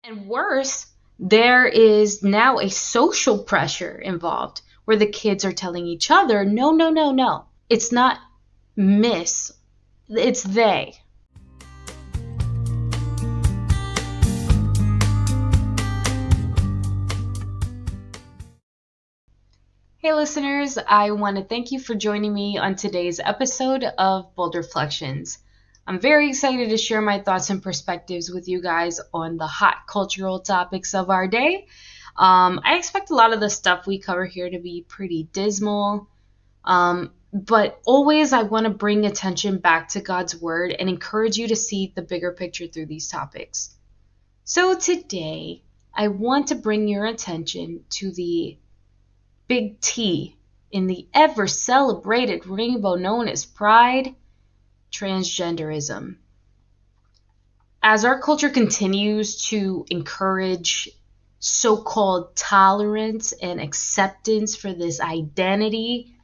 And worse, there is now a social pressure involved where the kids are telling each other, no, no, no, no. It's not miss, it's they. Hey listeners, I want to thank you for joining me on today's episode of Bold Reflections. I'm very excited to share my thoughts and perspectives with you guys on the hot cultural topics of our day. I expect a lot of the stuff we cover here to be pretty dismal, but always I want to bring attention back to God's Word and encourage you to see the bigger picture through these topics. So today, I want to bring your attention to the big T in the ever celebrated rainbow known as Pride, transgenderism. As our culture continues to encourage so-called tolerance and acceptance for this identity,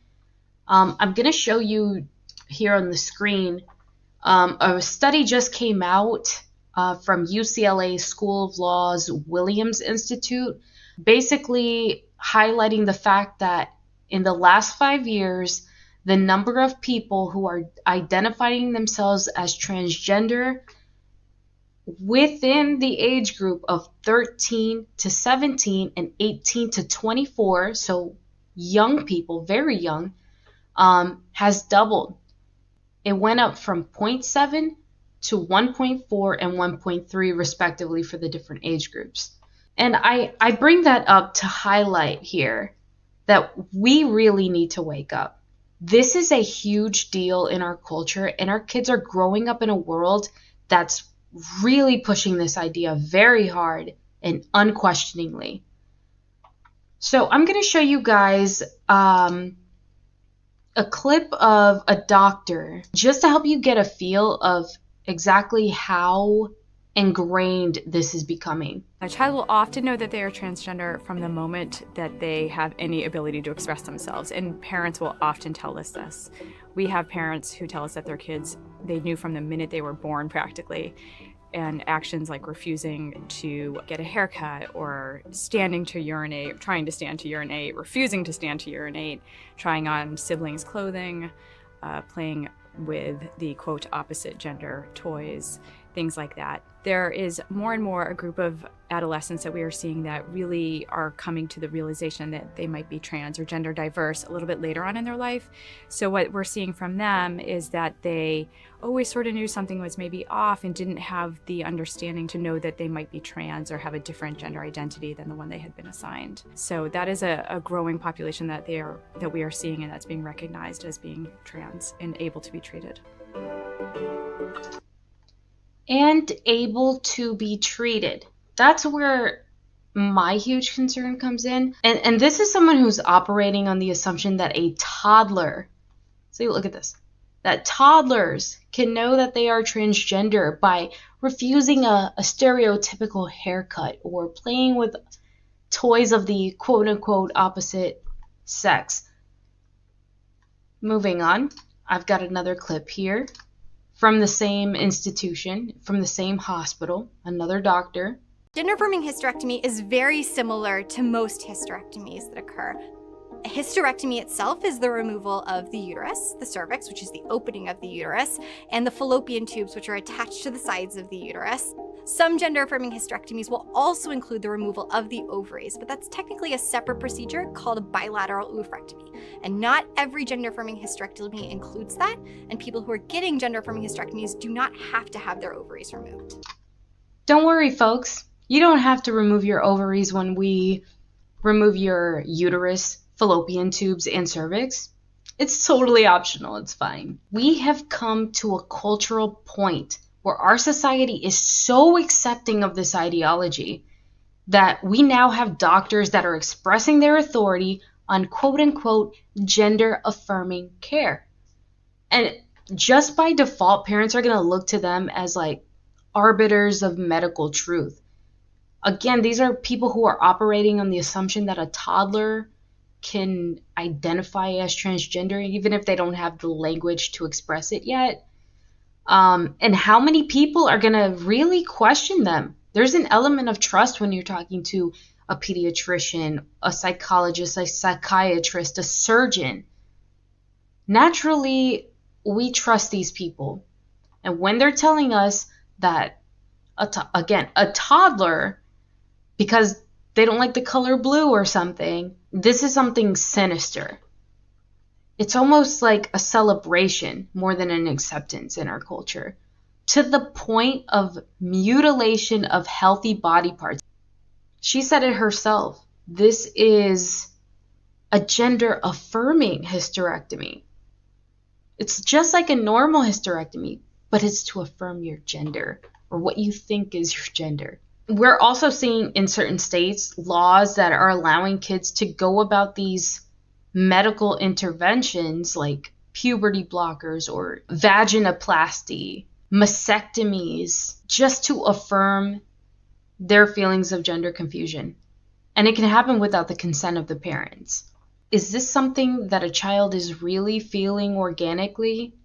I'm going to show you here on the screen a study just came out from UCLA School of Law's Williams Institute, basically highlighting the fact that in the last 5 years, the number of people who are identifying themselves as transgender within the age group of 13 to 17 and 18 to 24, so young people, very young, has doubled. It went up from 0.7 to 1.4 and 1.3 respectively for the different age groups. And I bring that up to highlight here that we really need to wake up. This is a huge deal in our culture, and our kids are growing up in a world that's really pushing this idea very hard and unquestioningly. So I'm going to show you guys a clip of a doctor just to help you get a feel of exactly how ingrained this is becoming. A child will often know that they are transgender from the moment that they have any ability to express themselves, and parents will often tell us this. We have parents who tell us that their kids, they knew from the minute they were born practically, and actions like refusing to get a haircut or standing to urinate, trying to stand to urinate, refusing to stand to urinate, trying on siblings' clothing, playing with the quote opposite gender toys, things like that. There is more and more a group of adolescents that we are seeing that really are coming to the realization that they might be trans or gender diverse a little bit later on in their life. So what we're seeing from them is that they always sort of knew something was maybe off and didn't have the understanding to know that they might be trans or have a different gender identity than the one they had been assigned. So that is a growing population that we are seeing, and that's being recognized as being trans and able to be treated. And able to be treated. That's where my huge concern comes in. And this is someone who's operating on the assumption that a toddler, see, look at this, that toddlers can know that they are transgender by refusing a stereotypical haircut or playing with toys of the quote-unquote opposite sex. Moving on, I've got another clip here from the same institution, from the same hospital, another doctor. Gender-affirming hysterectomy is very similar to most hysterectomies that occur. A hysterectomy itself is the removal of the uterus, the cervix, which is the opening of the uterus, and the fallopian tubes, which are attached to the sides of the uterus. Some gender-affirming hysterectomies will also include the removal of the ovaries, but that's technically a separate procedure called a bilateral oophorectomy. And not every gender-affirming hysterectomy includes that, and people who are getting gender-affirming hysterectomies do not have to have their ovaries removed. Don't worry, folks. You don't have to remove your ovaries when we remove your uterus, fallopian tubes, and cervix. It's totally optional. It's fine. We have come to a cultural point where our society is so accepting of this ideology that we now have doctors that are expressing their authority on quote-unquote gender-affirming care. And just by default, parents are going to look to them as like arbiters of medical truth. Again, these are people who are operating on the assumption that a toddler can identify as transgender even if they don't have the language to express it yet. And how many people are going to really question them There's an element of trust when you're talking to a pediatrician, a psychologist, a psychiatrist, a surgeon. Naturally, we trust these people. And when they're telling us that, again, a toddler, because they don't like the color blue or something, this is something sinister. It's almost like a celebration more than an acceptance in our culture, to the point of mutilation of healthy body parts. She said it herself. This is a gender affirming hysterectomy. It's just like a normal hysterectomy, but it's to affirm your gender, or what you think is your gender. We're also seeing in certain states laws that are allowing kids to go about these medical interventions like puberty blockers or vaginoplasty, mastectomies, just to affirm their feelings of gender confusion. And it can happen without the consent of the parents. Is this something that a child is really feeling organically?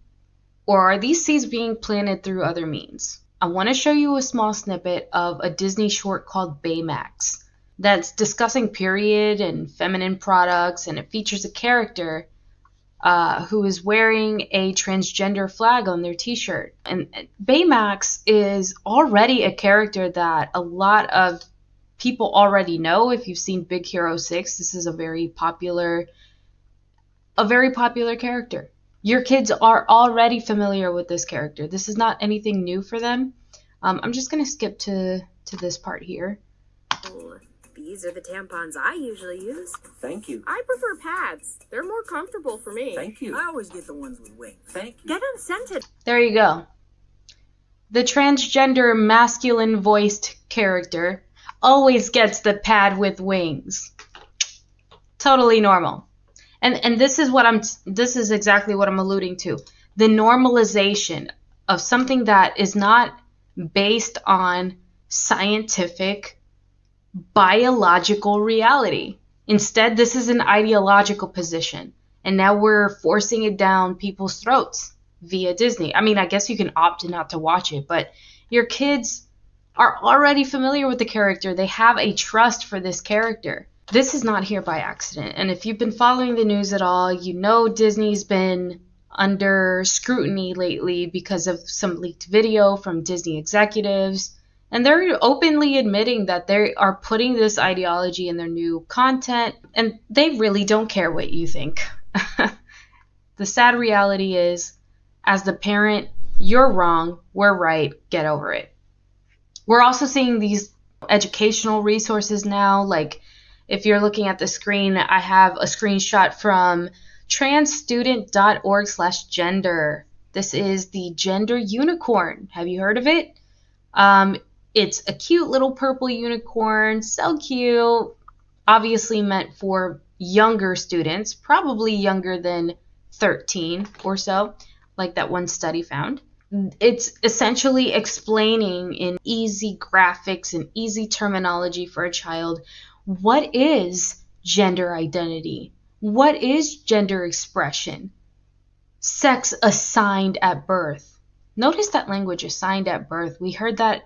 Or are these seeds being planted through other means? I want to show you a small snippet of a Disney short called Baymax that's discussing period and feminine products, and it features a character who is wearing a transgender flag on their t-shirt. And Baymax is already a character that a lot of people already know. If you've seen Big Hero 6, this is a very popular character. Your kids are already familiar with this character. This is not anything new for them. I'm just going to skip to this part here. These are the tampons I usually use. Thank you. I prefer pads. They're more comfortable for me. Thank you. I always get the ones with wings. Thank you. Get unscented. There you go. The transgender masculine voiced character always gets the pad with wings. Totally normal. And this is exactly what I'm alluding to. The normalization of something that is not based on scientific biological reality. Instead, this is an ideological position. And now we're forcing it down people's throats via Disney. I mean, I guess you can opt not to watch it, but your kids are already familiar with the character. They have a trust for this character. This is not here by accident. And if you've been following the news at all, you know Disney's been under scrutiny lately because of some leaked video from Disney executives. And they're openly admitting that they are putting this ideology in their new content, and they really don't care what you think. The sad reality is, as the parent, you're wrong, we're right, get over it. We're also seeing these educational resources now, like if you're looking at the screen, I have a screenshot from transstudent.org/gender. This is the gender unicorn. Have you heard of it? It's a cute little purple unicorn, so cute, obviously meant for younger students, probably younger than 13 or so, like that one study found. It's essentially explaining in easy graphics and easy terminology for a child, what is gender identity? What is gender expression? Sex assigned at birth. Notice that language, assigned at birth. We heard that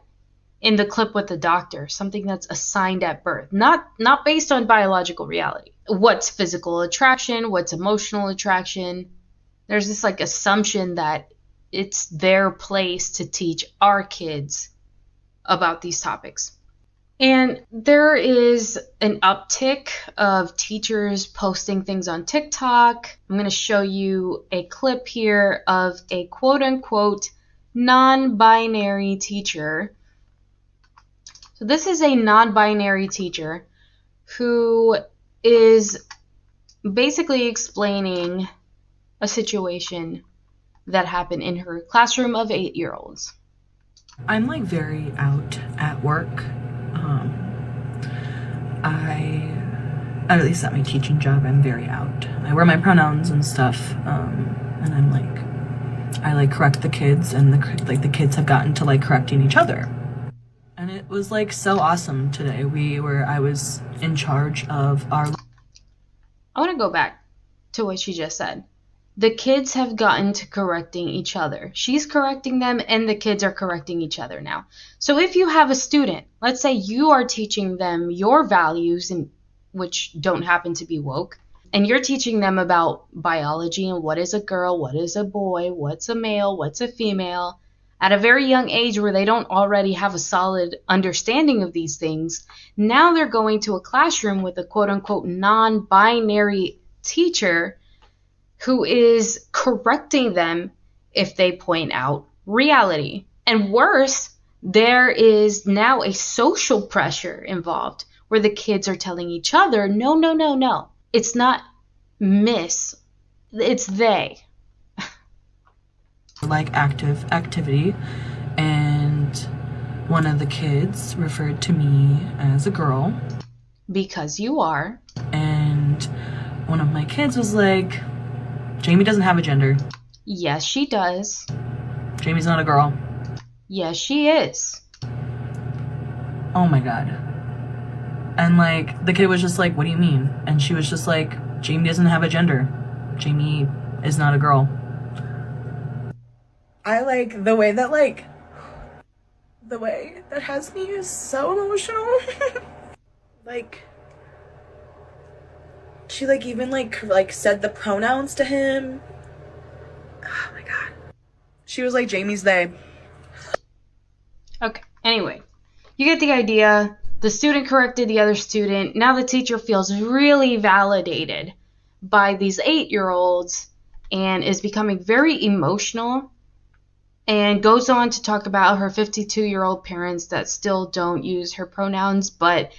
in the clip with the doctor, something that's assigned at birth, not based on biological reality. What's physical attraction? What's emotional attraction? There's this like assumption that it's their place to teach our kids about these topics. And there is an uptick of teachers posting things on TikTok. I'm going to show you a clip here of a quote-unquote non-binary teacher. So this is a non-binary teacher who is basically explaining a situation that happened in her classroom of 8-year-olds. I'm like very out at work. At least at my teaching job, I'm very out. I wear my pronouns and stuff, and I'm like, I like correct the kids, and the kids have gotten to like correcting each other. And it was like so awesome today. I was in charge of our. I want to go back to what she just said. the kids have gotten to correcting each other. She's correcting them, and the kids are correcting each other now. So if you have a student, let's say you are teaching them your values, and which don't happen to be woke, and you're teaching them about biology and what is a girl, what is a boy, what's a male, what's a female, at a very young age where they don't already have a solid understanding of these things, now they're going to a classroom with a quote-unquote non-binary teacher who is correcting them if they point out reality. And worse, there is now a social pressure involved where the kids are telling each other, no, no, no, no. It's not miss, it's they. Like active activity, and one of the kids referred to me as a girl. Because you are. And one of my kids was like, Jamie doesn't have a gender. Yes, she does. Jamie's not a girl. Yes, she is. Oh my god. And like, the kid was just like, what do you mean? And she was just like, Jamie doesn't have a gender. Jamie is not a girl. I like the way that has me is so emotional. Like, she like even like said the pronouns to him. Oh my god. She was like, Jamie's they. Okay, anyway, you get the idea. The student corrected the other student. Now the teacher feels really validated by these 8-year-olds and is becoming very emotional, and goes on to talk about her 52-year-old parents that still don't use her pronouns, but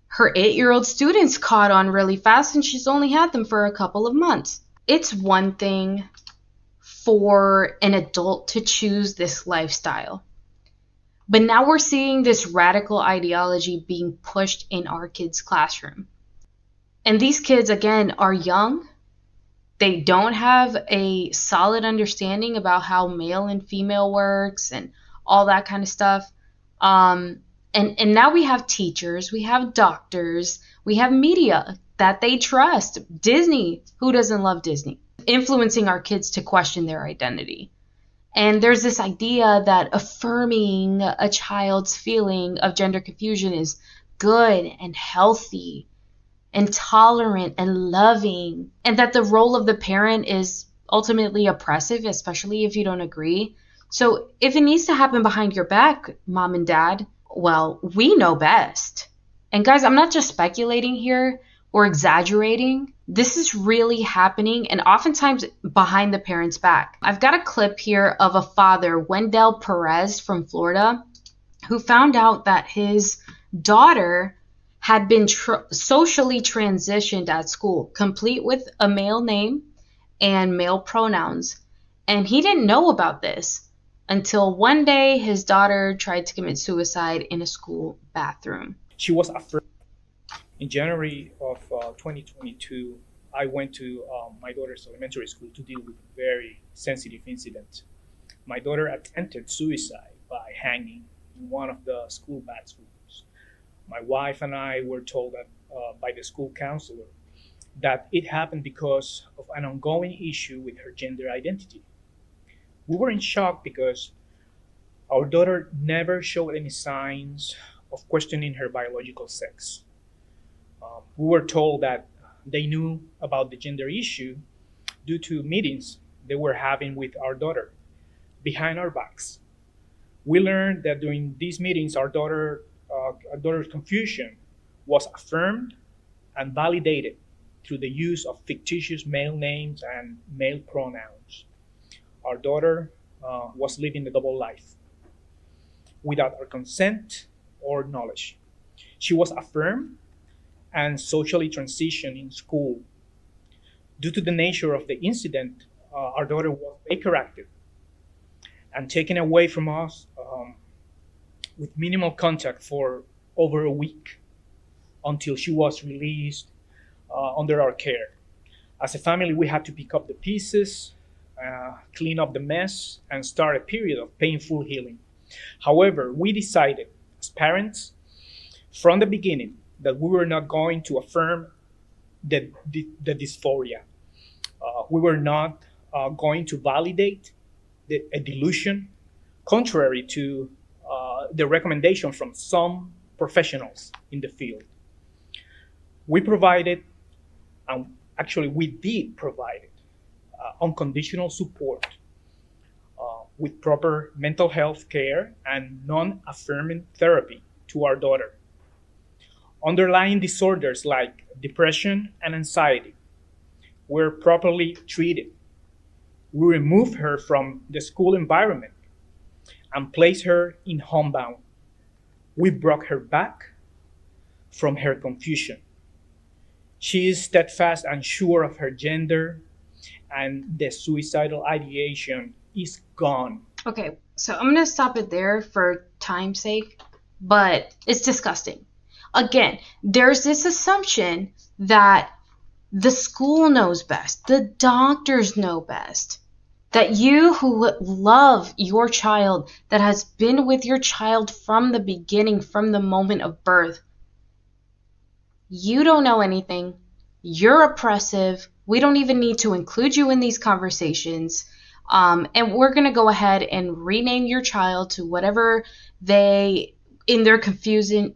her 8-year-old students caught on really fast, and she's only had them for a couple of months. It's one thing for an adult to choose this lifestyle, but now we're seeing this radical ideology being pushed in our kids' classroom. And these kids, again, are young. They don't have a solid understanding about how male and female works and all that kind of stuff. And now we have teachers, we have doctors, we have media that they trust. Disney, who doesn't love Disney? Influencing our kids to question their identity. And there's this idea that affirming a child's feeling of gender confusion is good and healthy and tolerant and loving, and that the role of the parent is ultimately oppressive, especially if you don't agree. So if it needs to happen behind your back, mom and dad, well, we know best. And guys, I'm not just speculating here or exaggerating. This is really happening, and oftentimes behind the parent's back. I've got a clip here of a father, Wendell Perez from Florida, who found out that his daughter had been socially transitioned at school, complete with a male name and male pronouns. And he didn't know about this until one day his daughter tried to commit suicide in a school bathroom. She was affirmed. In January of 2022, I went to my daughter's elementary school to deal with a very sensitive incident. My daughter attempted suicide by hanging in one of the school bathrooms. My wife and I were told that by the school counselor that it happened because of an ongoing issue with her gender identity. We were in shock because our daughter never showed any signs of questioning her biological sex. We were told that they knew about the gender issue due to meetings they were having with our daughter behind our backs. We learned that during these meetings, our daughter's confusion was affirmed and validated through the use of fictitious male names and male pronouns. Our daughter was living a double life without our consent or knowledge. She was affirmed and socially transitioned in school. Due to the nature of the incident, our daughter was corrected and taken away from us with minimal contact for over a week until she was released under our care. As a family, we had to pick up the pieces, clean up the mess, and start a period of painful healing. However, we decided as parents from the beginning that we were not going to affirm the dysphoria. We were not going to validate a delusion, contrary to the recommendation from some professionals in the field. We provided, and actually we did provide unconditional support with proper mental health care and non-affirming therapy to our daughter. Underlying disorders like depression and anxiety were properly treated. We removed her from the school environment and placed her in homebound. We brought her back from her confusion. She is steadfast and sure of her gender, and the suicidal ideation is gone. Okay, so I'm going to stop it there for time's sake, but it's disgusting. Again, there's this assumption that the school knows best, the doctors know best, that you who love your child, that has been with your child from the beginning, from the moment of birth, you don't know anything. You're oppressive. We don't even need to include you in these conversations. And we're going to go ahead and rename your child to whatever they, in their confusion,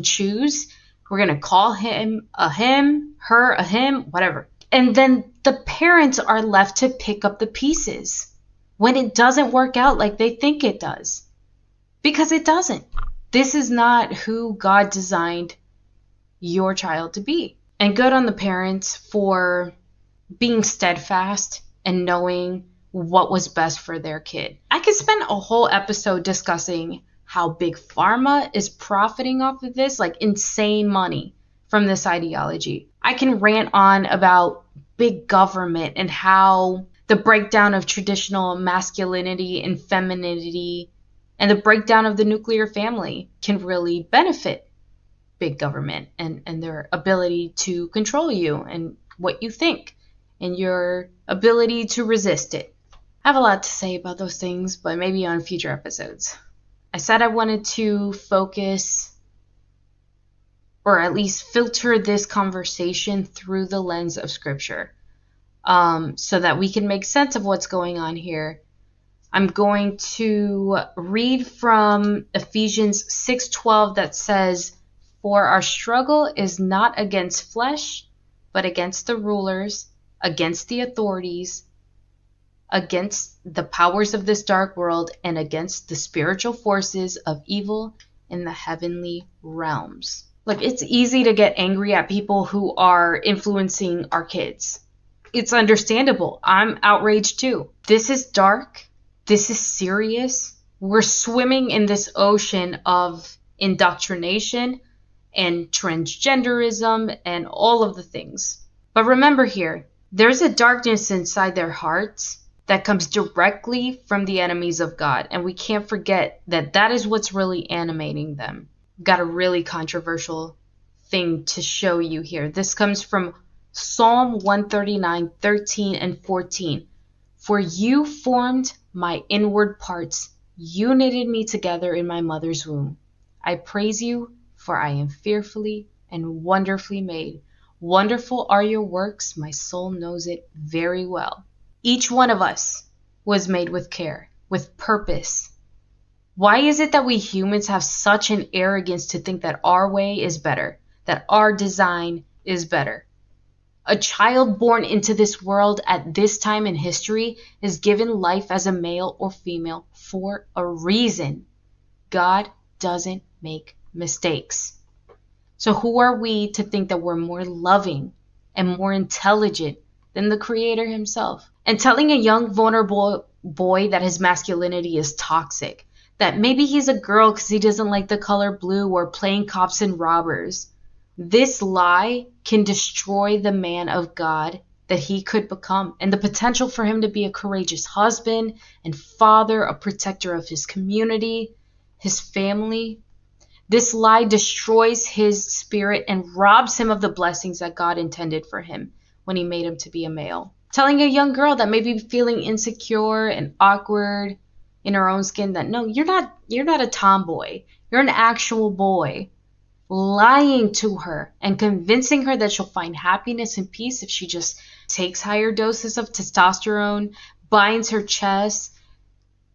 choose. We're going to call him a him, her a him, whatever. And then the parents are left to pick up the pieces when it doesn't work out like they think it does. Because it doesn't. This is not who God designed your child to be. And good on the parents for being steadfast and knowing what was best for their kid. I could spend a whole episode discussing how big pharma is profiting off of this, like insane money from this ideology. I can rant on about big government and how the breakdown of traditional masculinity and femininity and the breakdown of the nuclear family can really benefit big government and their ability to control you and what you think and your ability to resist it. I have a lot to say about those things, but maybe on future episodes. I said I wanted to focus or at least filter this conversation through the lens of scripture, so that we can make sense of what's going on here. I'm going to read from Ephesians 6:12 that says, "For our struggle is not against flesh, but against the rulers, against the authorities, against the powers of this dark world, and against the spiritual forces of evil in the heavenly realms." Like, it's easy to get angry at people who are influencing our kids. It's understandable. I'm outraged too. This is dark. This is serious. We're swimming in this ocean of indoctrination and transgenderism and all of the things. But remember here, there's a darkness inside their hearts that comes directly from the enemies of God. And we can't forget that that is what's really animating them. Got a really controversial thing to show you here. This comes from Psalm 139, 13 and 14. "For you formed my inward parts. You knitted me together in my mother's womb. I praise you, for I am fearfully and wonderfully made. Wonderful are your works. My soul knows it very well." Each one of us was made with care, with purpose. Why is it that we humans have such an arrogance to think that our way is better, that our design is better? A child born into this world at this time in history is given life as a male or female for a reason. God doesn't make mistakes. So who are we to think that we're more loving and more intelligent than the Creator himself? And telling a young, vulnerable boy that his masculinity is toxic, that maybe he's a girl because he doesn't like the color blue or playing cops and robbers. This lie can destroy the man of God that he could become and the potential for him to be a courageous husband and father, a protector of his community, his family. This lie destroys his spirit and robs him of the blessings that God intended for him when he made him to be a male. Telling a young girl that may be feeling insecure and awkward in her own skin that no, you're not a tomboy. You're an actual boy. lying to her and convincing her that she'll find happiness and peace if she just takes higher doses of testosterone, binds her chest,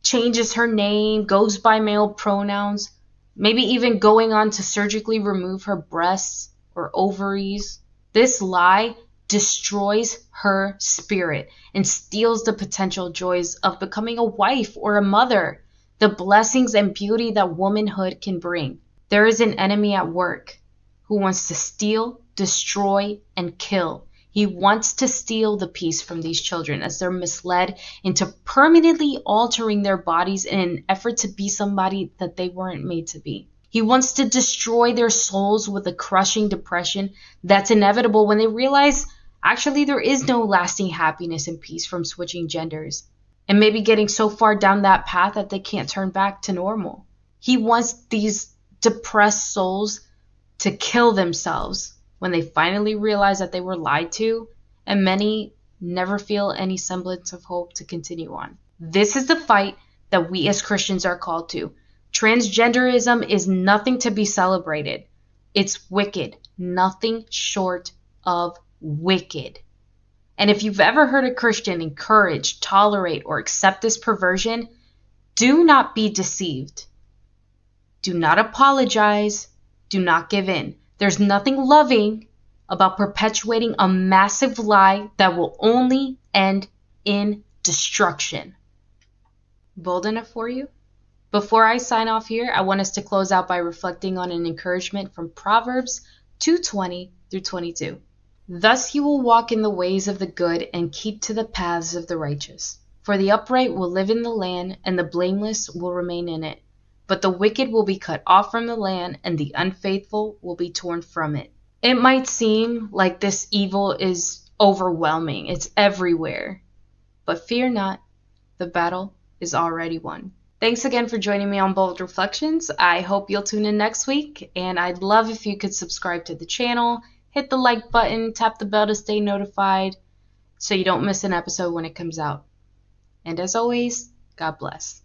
changes her name, goes by male pronouns, maybe even going on to surgically remove her breasts or ovaries. This lie destroys her spirit and steals the potential joys of becoming a wife or a mother, the blessings and beauty that womanhood can bring. There is an enemy at work who wants to steal, destroy, and kill. He wants to steal the peace from these children as they're misled into permanently altering their bodies in an effort to be somebody that they weren't made to be. He wants to destroy their souls with a crushing depression that's inevitable when they realize actually there is no lasting happiness and peace from switching genders, and maybe getting so far down that path that they can't turn back to normal. He wants these depressed souls to kill themselves when they finally realize that they were lied to, and many never feel any semblance of hope to continue on. This is the fight that we as Christians are called to. Transgenderism is nothing to be celebrated. It's wicked, nothing short of wicked. And if you've ever heard a Christian encourage, tolerate, or accept this perversion, do not be deceived. Do not apologize. Do not give in. There's nothing loving about perpetuating a massive lie that will only end in destruction. Bold enough for you? Before I sign off here, I want us to close out by reflecting on an encouragement from Proverbs 2:20 through 22. Thus you will walk in the ways of the good and keep to the paths of the righteous. For the upright will live in the land, and the blameless will remain in it. But the wicked will be cut off from the land, and the unfaithful will be torn from it. It might seem like this evil is overwhelming. It's everywhere. But fear not, the battle is already won. Thanks again for joining me on Bold Reflections. I hope you'll tune in next week, and I'd love if you could subscribe to the channel, hit the like button, tap the bell to stay notified so you don't miss an episode when it comes out. And as always, God bless.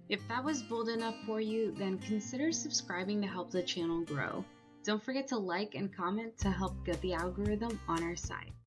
If that was bold enough for you, then consider subscribing to help the channel grow. Don't forget to like and comment to help get the algorithm on our side.